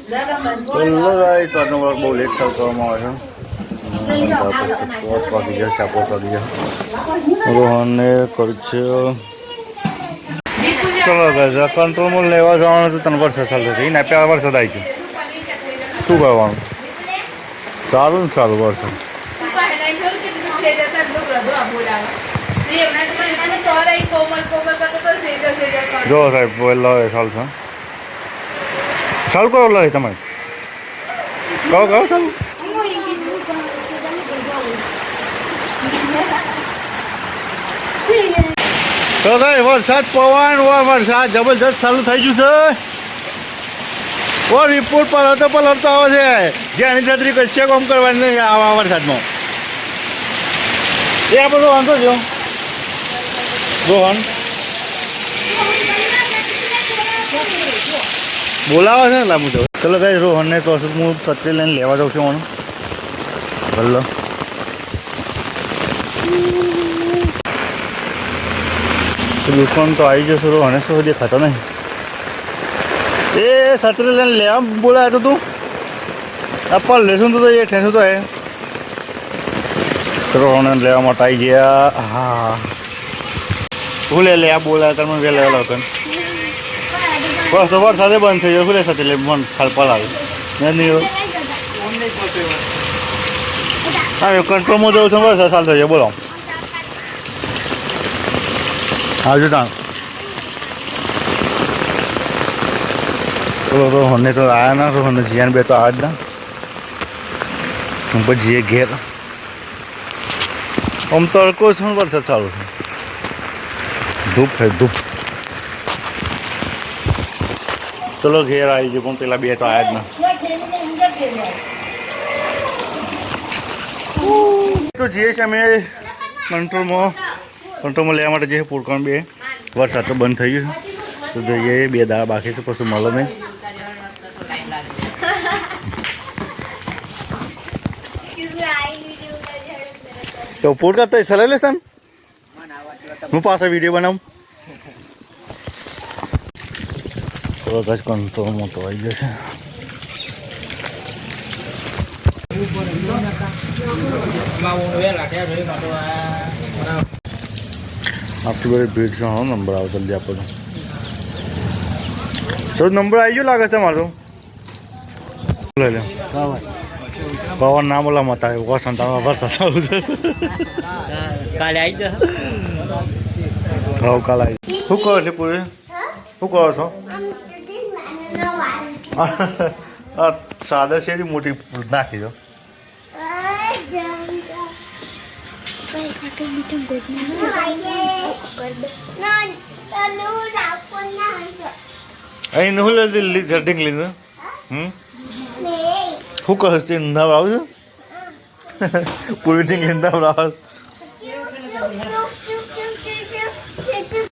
Hello guys, આજનો vlog બહુ late ચાલુ કરવામાં આવે છે. 5 વાગી ગયા, 4 વાગી ગયા. રોહનને કરશે. ચલો ગાઈસ, આ કંટ્રોલમાં લેવા જવાનું હતું. 3 વર્ષ ચાલુ થશે. એને 2 વર્ષ આવી ગયું. શું કરવાનું? સારું ને સારું વર્ષ. જો સાહેબ પહેલો ચાલુ છે. ચાલુ કરો લો તમે. કહો ચાલુ. તો ભાઈ વરસાદ પવન વરસાદ જબરજસ્ત ચાલુ થઈ ગયું છે. ઓ રિપોર્ટ પલટતો આવે છે. જેની છત્રી કચ્છે કામ કરવાની નહીં આવા વરસાદમાં. એ આ બધો વાંધો છો રોહન બોલાવો છે ને લાંબુ. ચલો ભાઈ રોહનને તો હું છત્રી લઈને લેવા જાઉં છું. મને ભલો દુકાન તો આવી જશે. રોહને શું દેખાતો નહીં. એ છત્રી લઈને લેવા બોલાયો તો તું આપણ લેશું તો એ ઠેસું તો એ રોહને લેવા માટે આવી ગયા. હા હું લે આ બોલાય તમે વે લેવા લાવતો બસ વરસાદે બંધ થઈ ગયો. શું લે છત્રી મન ખાલપાલ આવે નહીં. હા કંટ્રોલમાં જવું છું. વરસાદ ચાલુ થઈ જાય. બોલો આવજો તાણ. ચલો રોહનને તો આવ્યા ના. રોહનને જીયાને બે તો આવ્યા જ ના. હું પછી જઈએ ઘેર. આમ તડકો છે ને વરસાદ ચાલુ છે. ધૂપ છે ધૂપ. ચલો ઘેર આવી ગયો. પણ પેલા બે તો આવ્યા જ ના. તો જઈએ છીએ અમે કંટ્રોલમાં લેવા માટે જઈએ. પૂરકાણ બે વરસાદ તો બંધ થઈ ગયું છે. તો જઈએ. 2 દાડા બાકી છે પછી મળે નહીં. તો પૂરકા તો સલાહ લેસ તને હું પાછા વિડીયો બનાવું. તો કચ્છ કંટ્રોલ મોટો આવી જશે. આટલી બધી ભીડ છે. હા નંબર આવે જલ્દી આપો તો. સૌ નંબર આવી ગયો લાગે છે મારો. લઈ લે પવન ના બોલા મત આવે. વસંત વરસાદ ચાલુ છે. કાલે આવી જશે. હા કાલે આવી. શું કરો છો પૂરી? શું કરો છો? સાદા શેરી મોટી નાખી દો. અહીં નું લીધી જટિંગ લીધું. શું કહે છે? નવ આવશે પૂરી ટીંગ નવ આવે.